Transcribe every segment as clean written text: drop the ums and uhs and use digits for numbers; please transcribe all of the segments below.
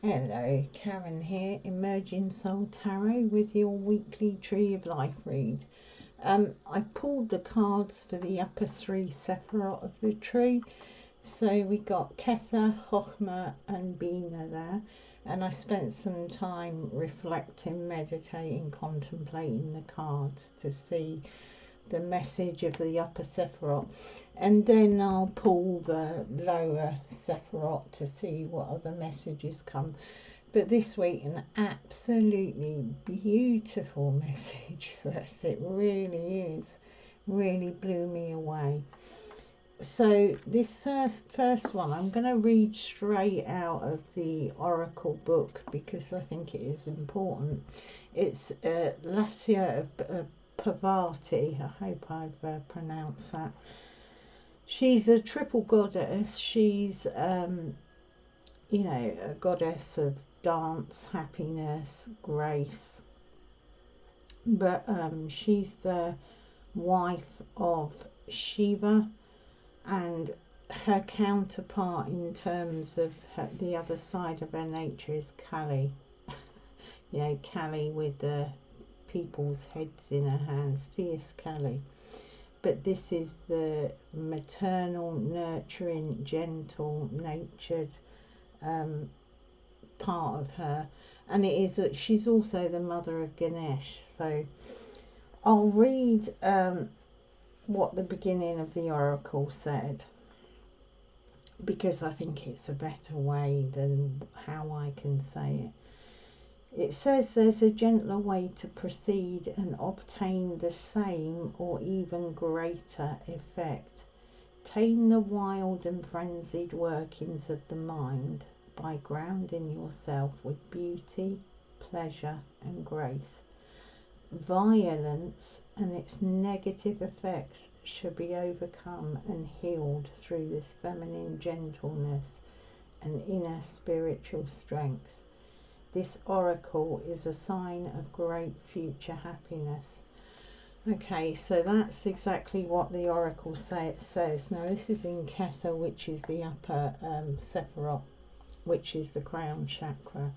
Hello, Karen here, Emerging Soul Tarot with your weekly Tree of Life read. I pulled the cards for the upper three sephirot of the tree. So we got tiffera, hotna and bina there. And I spent some time reflecting, meditating, contemplating the cards to see the message of the upper sephirot, and then I'll pull the lower sephirot to see what other messages come. But this week, an absolutely beautiful message for us. It really is. Really blew me away. So this first one, I'm going to read straight out of the Oracle book because I think it is important. It's Lacia of Parvati, I hope I've pronounced that. She's a triple goddess. She's you know, a goddess of dance, happiness, grace, but she's the wife of Shiva, and her counterpart in terms of the other side of her nature is Kali. You know, Kali with the people's heads in her hands, fierce Kali. But this is the maternal, nurturing, gentle, natured part of her, and it is that she's also the mother of Ganesh. So I'll read what the beginning of the oracle said, because I think it's a better way than how I can say it. It says there's a gentler way to proceed and obtain the same or even greater effect. Tame the wild and frenzied workings of the mind by grounding yourself with beauty, pleasure and grace. Violence and its negative effects should be overcome and healed through this feminine gentleness and inner spiritual strength. This oracle is a sign of great future happiness. Okay, so that's exactly what the oracle says. Now this is in Kether, which is the upper sephirot, which is the crown chakra.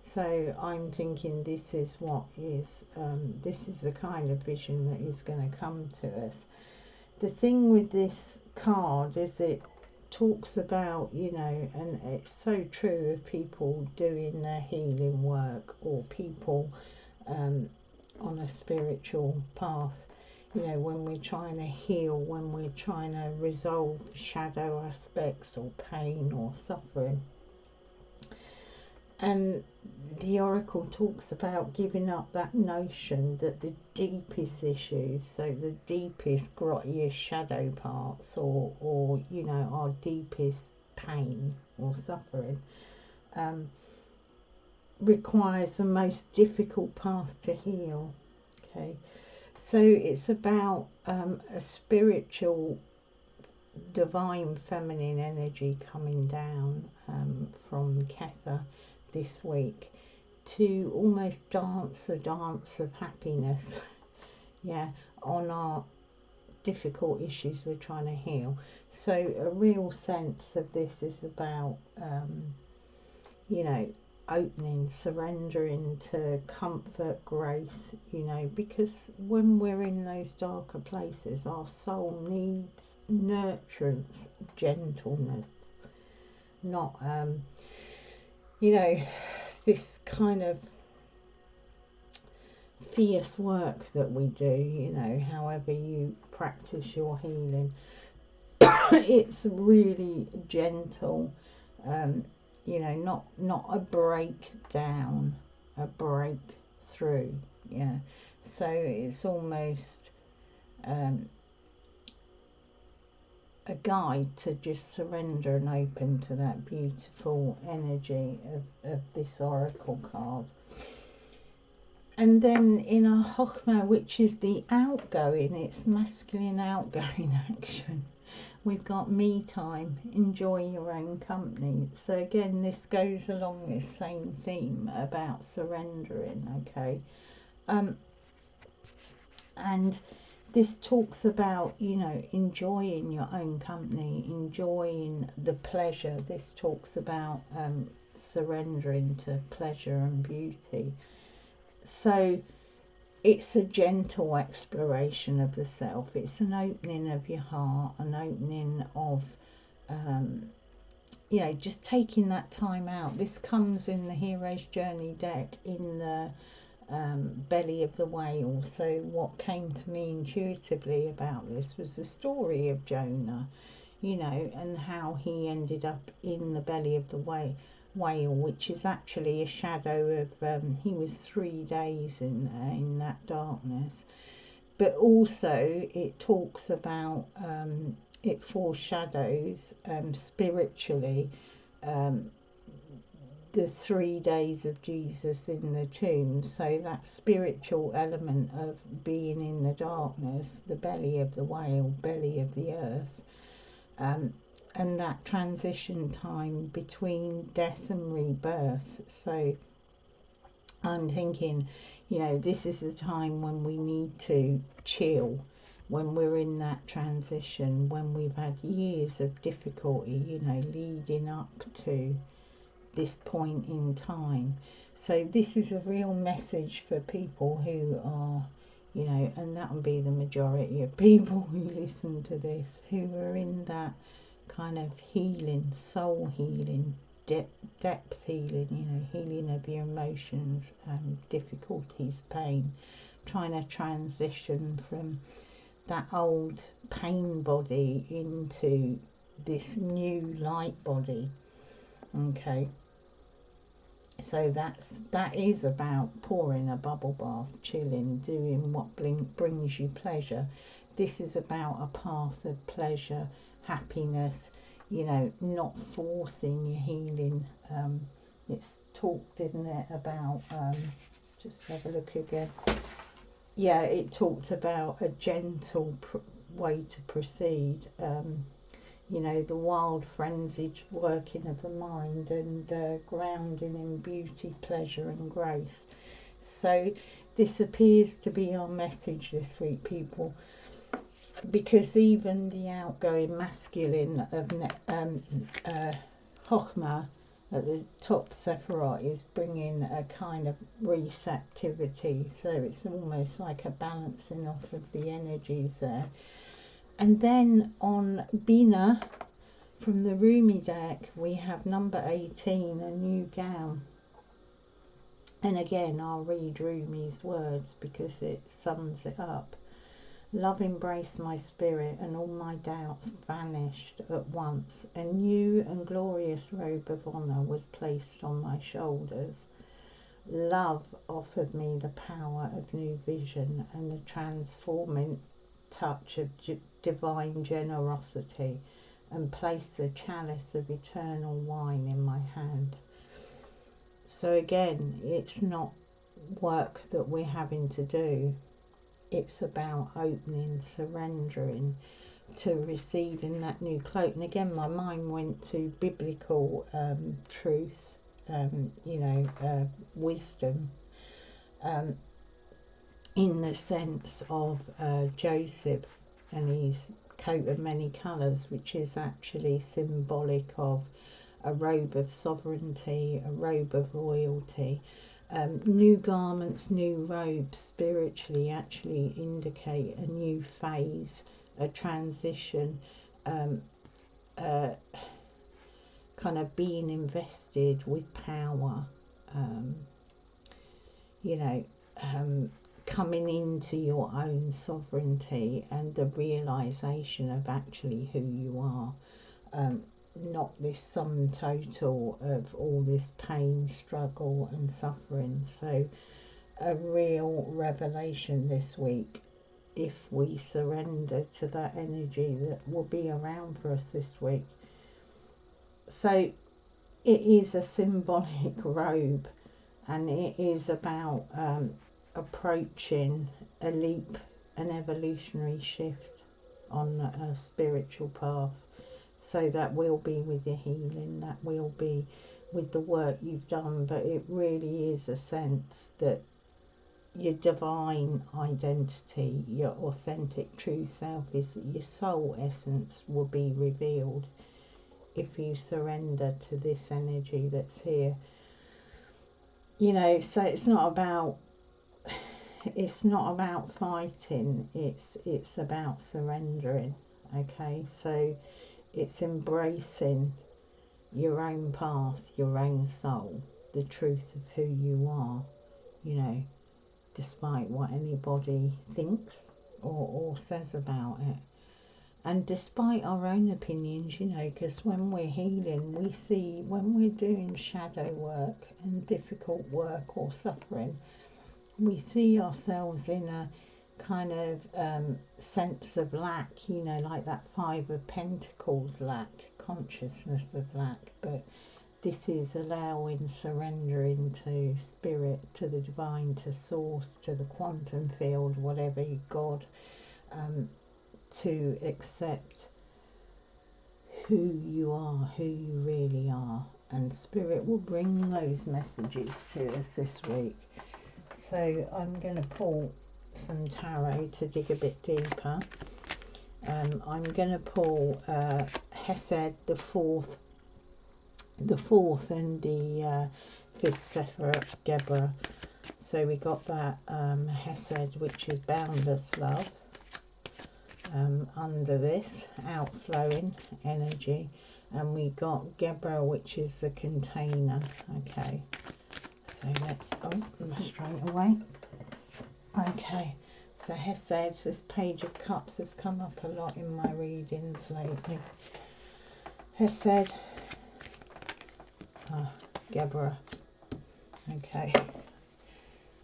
So I'm thinking this is what is, this is the kind of vision that is going to come to us. The thing with this card is it talks about, you know, and it's so true of people doing their healing work, or people on a spiritual path, you know, when we're trying to heal, when we're trying to resolve shadow aspects or pain or suffering. And the oracle talks about giving up that notion that the deepest issues, so the deepest, grottiest shadow parts, or you know, our deepest pain or suffering, requires the most difficult path to heal. Okay, so it's about a spiritual, divine feminine energy coming down from Kether this week to almost dance a dance of happiness, yeah, on our difficult issues we're trying to heal. So a real sense of this is about you know, opening, surrendering to comfort, grace, you know, because when we're in those darker places, our soul needs nurturance, gentleness, not you know, this kind of fierce work that we do, you know, however you practice your healing. It's really gentle, you know, not a breakdown, a breakthrough, yeah. So it's almost a guide to just surrender and open to that beautiful energy of this oracle card. And then in our hotna, which is the outgoing, it's masculine outgoing action, we've got me time, enjoy your own company. So again, this goes along this same theme about surrendering, okay. And this talks about, you know, enjoying your own company, enjoying the pleasure. This talks about surrendering to pleasure and beauty. So it's a gentle exploration of the self. It's an opening of your heart, an opening of you know, just taking that time out. This comes in the Hero's Journey deck in the belly of the whale. So what came to me intuitively about this was the story of Jonah, you know, and how he ended up in the belly of the whale, which is actually a shadow of he was 3 days in that darkness. But also it talks about it foreshadows spiritually the 3 days of Jesus in the tomb. So that spiritual element of being in the darkness, the belly of the whale, belly of the earth, and that transition time between death and rebirth. So I'm thinking, you know, this is a time when we need to chill, when we're in that transition, when we've had years of difficulty, you know, leading up to this point in time. So this is a real message for people who are, you know, and that will be the majority of people who listen to this, who are in that kind of healing, soul healing, depth healing, you know, healing of your emotions, difficulties, pain, trying to transition from that old pain body into this new light body. Okay, so that is about pouring a bubble bath, chilling, doing what brings you pleasure. This is about a path of pleasure, happiness, you know, not forcing your healing. It's talked, didn't it, about just have a look again. Yeah, it talked about a gentle way to proceed. You know, the wild frenzied working of the mind, and grounding in beauty, pleasure and grace. So this appears to be our message this week, people, because even the outgoing masculine of hotna at the top tiffera is bringing a kind of receptivity. So it's almost like a balancing off of the energies there. And then on bina from the Rumi deck, we have number 18, a new gown. And again, I'll read Rumi's words because it sums it up. Love embraced my spirit, and all my doubts vanished at once. A new and glorious robe of honour was placed on my shoulders. Love offered me the power of new vision and the transforming touch of divine generosity, and placed a chalice of eternal wine in my hand. So again, it's not work that we're having to do. It's about opening, surrendering to receiving that new cloak. And again, my mind went to biblical truths, you know, wisdom, in the sense of Joseph and his coat of many colours, which is actually symbolic of a robe of sovereignty, a robe of royalty. New garments, new robes spiritually actually indicate a new phase, a transition, kind of being invested with power, you know, coming into your own sovereignty and the realization of actually who you are. Not this sum total of all this pain, struggle and suffering. So a real revelation this week, if we surrender to that energy that will be around for us this week. So it is a symbolic robe, and it is about approaching a leap, an evolutionary shift on a spiritual path. So that will be with your healing, that will be with the work you've done, but it really is a sense that your divine identity, your authentic true self, is your soul essence will be revealed if you surrender to this energy that's here. You know, so it's not about fighting, it's about surrendering. Okay, so it's embracing your own path, your own soul, the truth of who you are, you know, despite what anybody thinks or says about it. And despite our own opinions, you know, because when we're healing, we see, when we're doing shadow work and difficult work or suffering, we see ourselves in a kind of sense of lack, you know, like that Five of Pentacles lack, consciousness of lack. But this is allowing, surrendering to spirit, to the divine, to source, to the quantum field, whatever you God, to accept who you are, who you really are. And spirit will bring those messages to us this week. So I'm going to pull some tarot to dig a bit deeper. I'm going to pull Hesed, the fourth and the fifth sephirah, Geber. So we got that Hesed, which is boundless love, under this outflowing energy, and we got Geber, which is the container. Okay, so let's straight away. Okay, so Hesed, this Page of Cups has come up a lot in my readings lately. Hesed, Geber. Okay,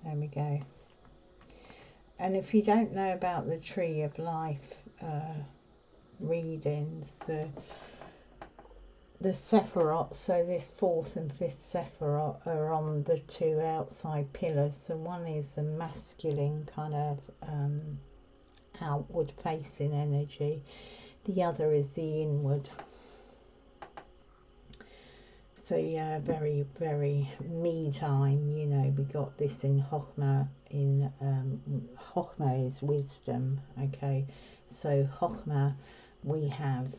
there we go. And if you don't know about the Tree of Life readings, the Sephiroth, so this fourth and fifth Sephiroth are on the two outside pillars. So one is the masculine kind of outward facing energy, the other is the inward. So yeah, very, very me time, you know. We got this in hotna. Hotna is wisdom. Okay, so hotna, we have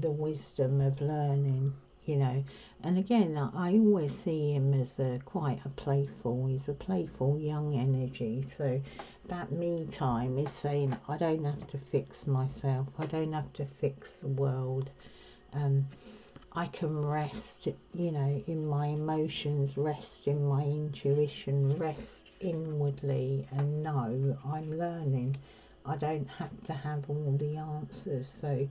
the wisdom of learning, you know. And again, I always see him as he's a playful young energy. So that me time is saying, I don't have to fix myself, I don't have to fix the world. I can rest, you know, in my emotions, rest in my intuition, rest inwardly, and know I'm learning. I don't have to have all the answers. So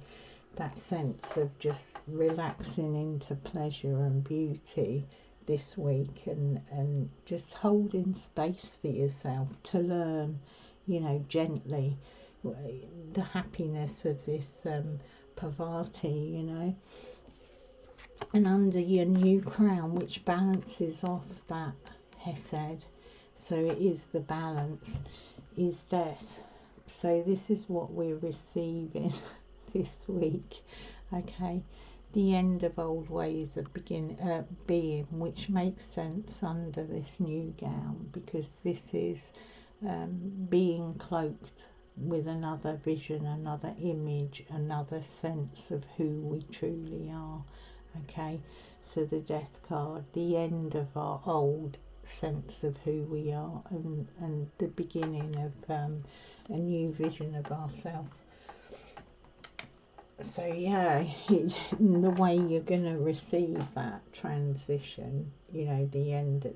that sense of just relaxing into pleasure and beauty this week, and just holding space for yourself to learn, you know, gently, the happiness of this Parvati, you know. And under your new crown, which balances off that Hesed, so it is the balance, is death. So this is what we're receiving this week. Okay, the end of old ways of being, which makes sense under this new gown, because this is being cloaked with another vision, another image, another sense of who we truly are. Okay, so the death card, the end of our old sense of who we are, and the beginning of a new vision of ourselves. So yeah, the way you're going to receive that transition, you know, the end,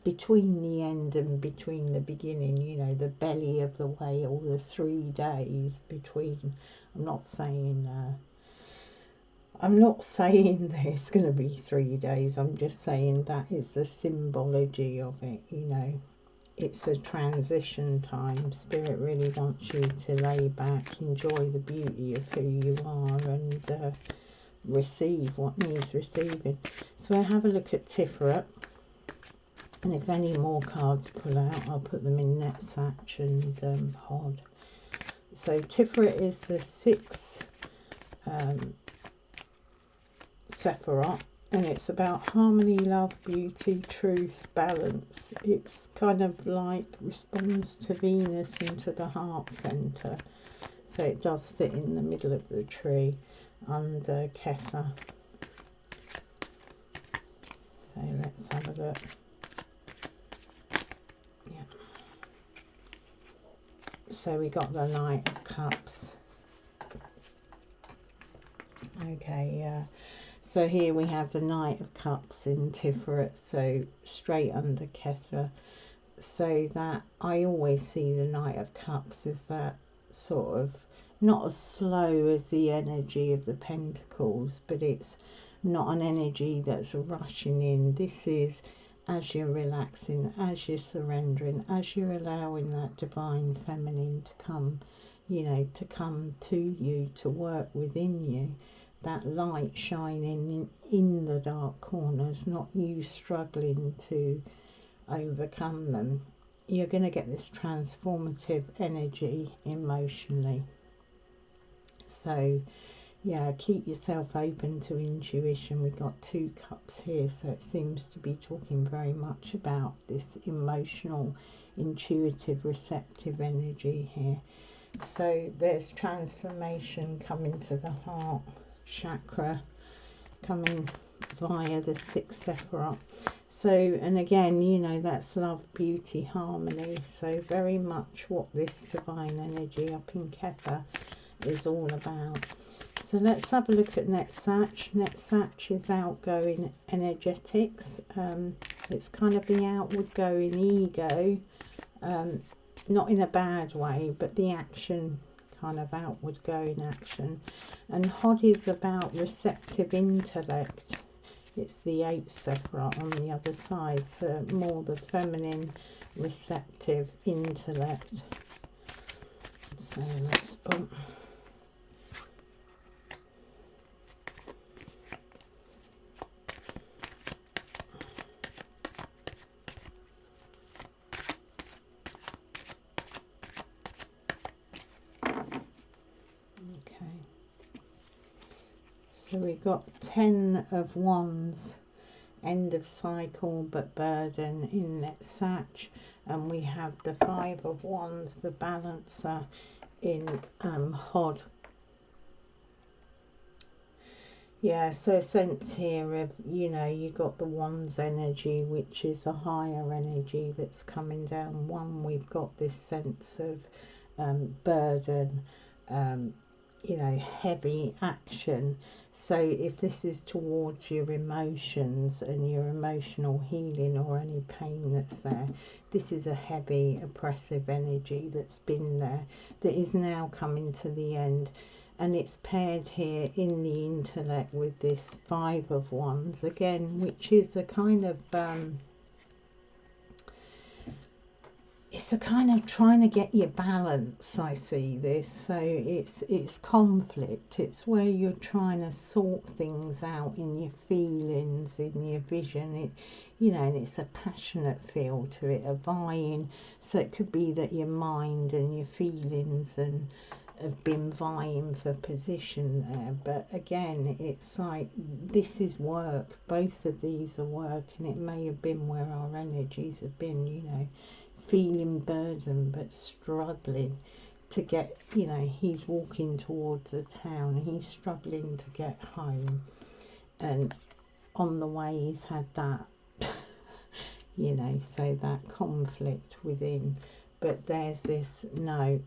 between the end and between the beginning, you know, the belly of the whale, the 3 days between. I'm not saying there's going to be 3 days. I'm just saying that is the symbology of it, you know. It's a transition time. Spirit really wants you to lay back, enjoy the beauty of who you are, and receive what needs receiving. So I have a look at tiffera, and if any more cards pull out, I'll put them in Netsatch and Hod. So tiffera is the 6th Sephiroth, and it's about harmony, love, beauty, truth, balance. It's kind of like responds to Venus into the heart center, so it does sit in the middle of the tree. under Keta. So let's have a look. Yeah. So we got the Knight of Cups. Okay, yeah. So here we have the Knight of Cups in tiffera, so straight under Keta. So that I always see the Knight of Cups as that sort of, not as slow as the energy of the Pentacles, but it's not an energy that's rushing in. This is as you're relaxing, as you're surrendering, as you're allowing that divine feminine to come, you know, to come to you, to work within you. That light shining in the dark corners, not you struggling to overcome them. You're going to get this transformative energy emotionally. So yeah, keep yourself open to intuition. We've got 2 cups here, so it seems to be talking very much about this emotional, intuitive, receptive energy here. So there's transformation coming to the heart chakra, coming via the 6th sephirot. So, and again, you know, that's love, beauty, harmony. So very much what this divine energy up in Keta is all about. So let's have a look at Netzach. Netzach is outgoing energetics. It's kind of the outward going ego, not in a bad way, but the action, kind of outward going action. And Hod is about receptive intellect. It's the 8th sephirot on the other side, so more the feminine receptive intellect. So let's so we got 10 of Wands, end of cycle but burden in Netzach, and we have the 5 of Wands, the balancer in Hod. Yeah, so a sense here of, you know, you got the Wands energy, which is a higher energy that's coming down. We've got this sense of burden, you know, heavy action. So if this is towards your emotions and your emotional healing or any pain that's there, this is a heavy oppressive energy that's been there, that is now coming to the end. And it's paired here in the intellect with this 5 of Wands again, which is a kind of it's a kind of trying to get your balance. I see this, so it's conflict. It's where you're trying to sort things out in your feelings, in your vision. It, you know, and it's a passionate feel to it, a vying. So it could be that your mind and your feelings and have been vying for position there, but again, it's like this is work. Both of these are work, and it may have been where our energies have been, you know, feeling burdened but struggling to get, you know, he's walking towards the town, he's struggling to get home, and on the way he's had that you know, so that conflict within. But there's this, no,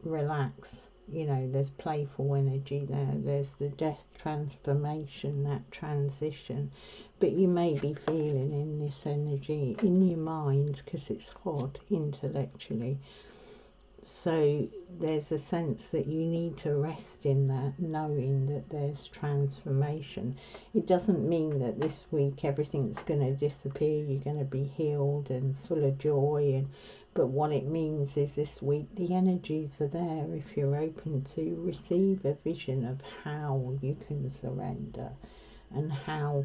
relax, you know, there's playful energy there, there's the death transformation, that transition. But you may be feeling in this energy in your mind, because it's hot intellectually. So there's a sense that you need to rest in that, knowing that there's transformation. It doesn't mean that this week everything's going to disappear, you're going to be healed and full of joy, but what it means is this week the energies are there if you're open to receive a vision of how you can surrender, and how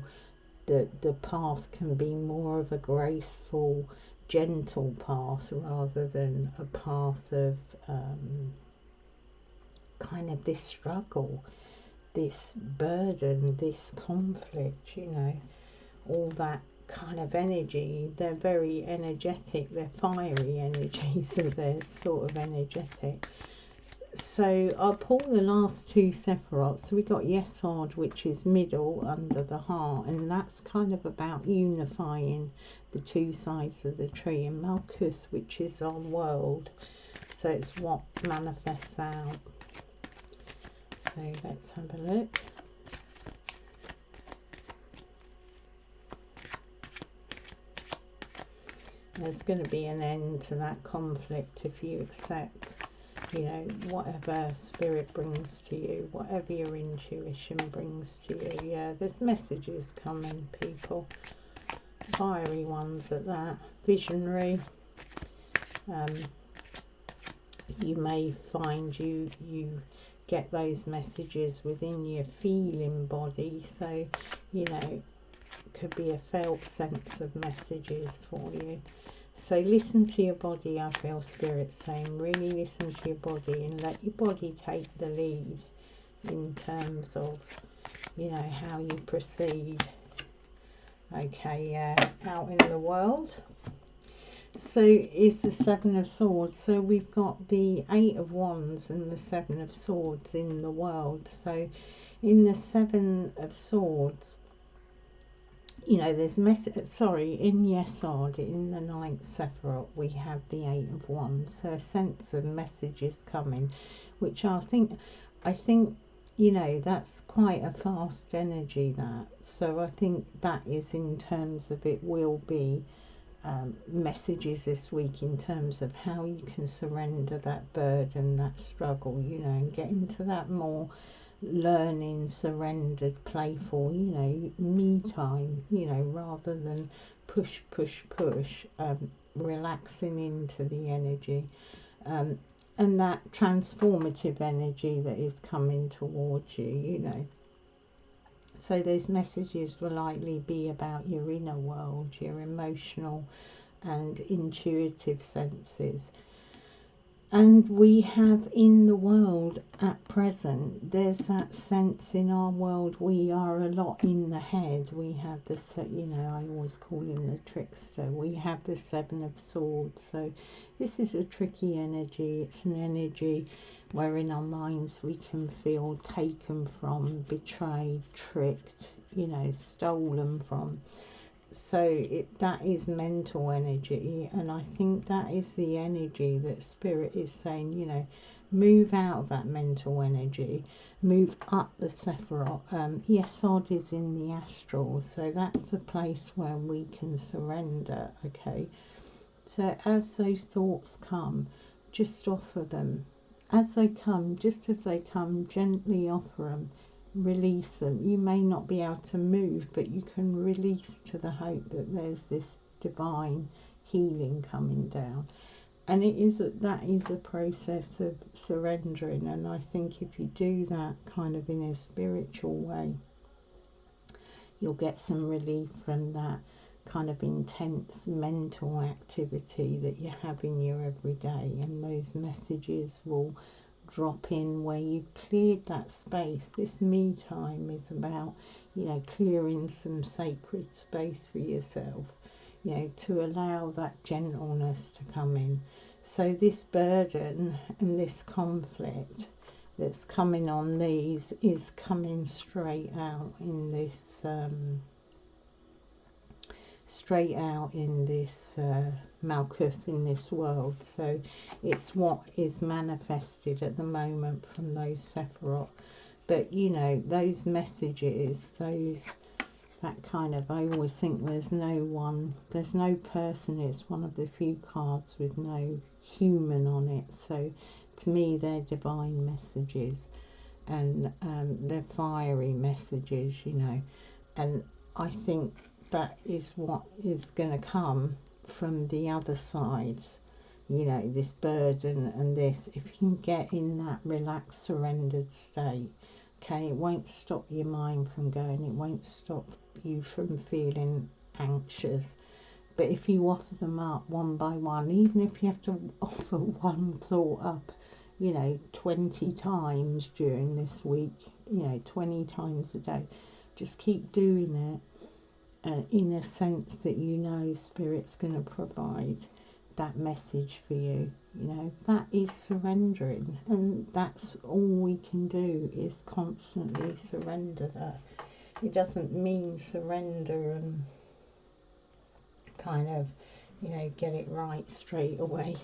the path can be more of a graceful, gentle path rather than a path of kind of this struggle, this burden, this conflict, you know, all that kind of energy. They're very energetic, they're fiery energies, so they're sort of energetic. So I'll pull the last two sephirots. So we got Yesod, which is middle under the heart, and that's kind of about unifying the two sides of the tree, and Malkuth, which is our world, so it's what manifests out. So let's have a look. There's going to be an end to that conflict if you accept, you know, whatever spirit brings to you, whatever your intuition brings to you. Yeah, there's messages coming, people, fiery ones at that, visionary. You may find you get those messages within your feeling body, so you know, could be a felt sense of messages for you. So listen to your body, I feel spirit saying, really listen to your body and let your body take the lead in terms of, you know, how you proceed. Okay, yeah, out in the world. So it's the Seven of Swords. So we've got the Eight of Wands and the Seven of Swords in the world. So in the Seven of Swords, you know, there's in Yesod, in the ninth Sephiroth, we have the Eight of Wands. So a sense of messages coming, which I think, you know, that's quite a fast energy, that. So I think that is, in terms of, it will be messages this week in terms of how you can surrender that burden, that struggle, you know, and get into that more learning, surrendered, playful, you know, me time, you know, rather than push, relaxing into the energy, and that transformative energy that is coming towards you, you know. So those messages will likely be about your inner world, your emotional and intuitive senses. And we have in the world at present, there's that sense in our world, we are a lot in the head. We have this, you know, I always call him the trickster. We have the Seven of Swords. So this is a tricky energy. It's an energy where in our minds we can feel taken from, betrayed, tricked, you know, stolen from. So that is mental energy, and I think that is the energy that spirit is saying, you know, move out of that mental energy, move up the Sephiroth. Yesod is in the astral, so that's the place where we can surrender. Okay, so as those thoughts come, just offer them as they come, just as they come, gently offer them, release them. You may not be able to move, but you can release to the hope that there's this divine healing coming down. And that is a process of surrendering, and I think if you do that kind of in a spiritual way, you'll get some relief from that kind of intense mental activity that you have in your everyday, and those messages will drop in where you've cleared that space. This me time is about, you know, clearing some sacred space for yourself, you know, to allow that gentleness to come in. So this burden and this conflict that's coming on these is coming straight out in this Malkuth in this world. So it's what is manifested at the moment from those Sephiroth. But you know, those messages, that kind of, I always think there's no person, it's one of the few cards with no human on it. So to me, they're divine messages, and they're fiery messages, you know. And I think that is what is going to come from the other sides, you know, this burden and this. If you can get in that relaxed, surrendered state, okay, it won't stop your mind from going, it won't stop you from feeling anxious. But if you offer them up one by one, even if you have to offer one thought up, you know, 20 times during this week, you know, 20 times a day, just keep doing it, in a sense that you know Spirit's going to provide. that message for you. You know, that is surrendering, and that's all we can do, is constantly surrender that. It doesn't mean surrender and kind of, you know, get it right straight away.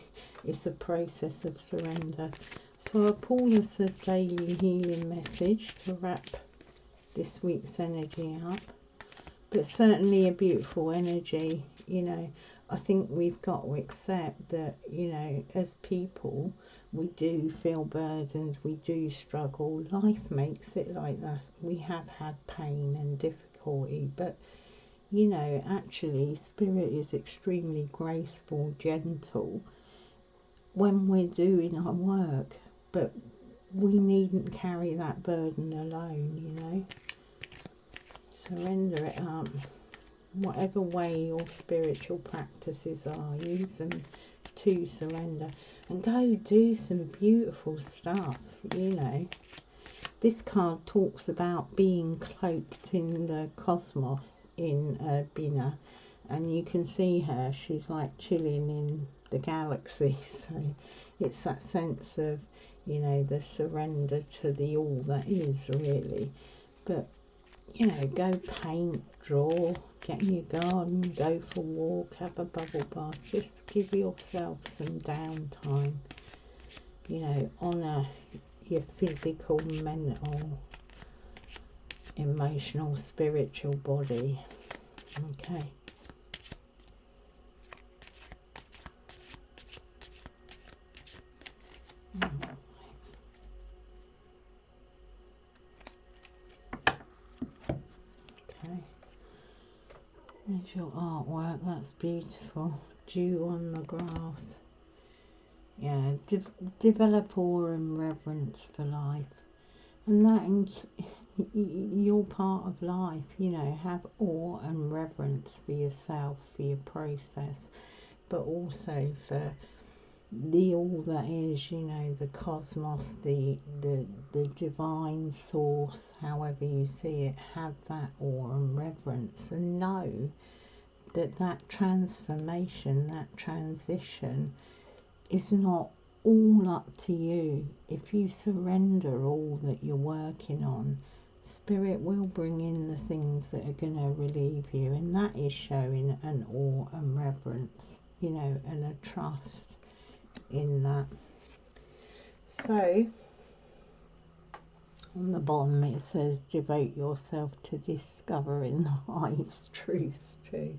It's a process of surrender. So I pull us a daily healing message to wrap this week's energy up, but certainly a beautiful energy. You know, I think we've got to accept that, you know, as people, we do feel burdened, we do struggle. Life makes it like that. We have had pain and difficulty, but, you know, actually Spirit is extremely graceful, gentle when we're doing our work, but we needn't carry that burden alone, you know. Surrender it up. Whatever way your spiritual practices are, use them to surrender, and go do some beautiful stuff. You know, this card talks about being cloaked in the cosmos in bina, and you can see her, she's like chilling in the galaxy. So it's that sense of, you know, the surrender to the all that is, really. But, you know, go paint, draw, get in your garden, go for a walk, have a bubble bath. Just give yourself some downtime. You know, honour your physical, mental, emotional, spiritual body. Okay. There's your artwork, that's beautiful. Dew on the grass. Yeah, develop awe and reverence for life. And that, you're part of life, you know, have awe and reverence for yourself, for your process, but also for the all that is, you know, the cosmos, the divine source, however you see it. Have that awe and reverence, and know that that transformation, that transition is not all up to you. If you surrender all that you're working on, Spirit will bring in the things that are going to relieve you, and that is showing an awe and reverence, you know, and a trust in that. So on the bottom it says, devote yourself to discovering the highest truths too.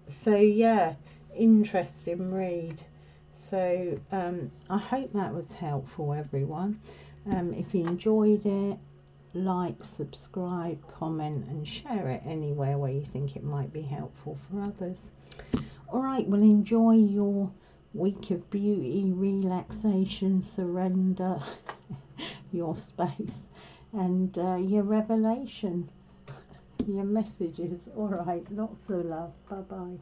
So yeah, interesting read. So I hope that was helpful, everyone. If you enjoyed it, like, subscribe, comment and share it anywhere where you think it might be helpful for others. Alright, well, enjoy your week of beauty, relaxation, surrender, your space, and your revelation, your messages. Alright, lots of love. Bye bye.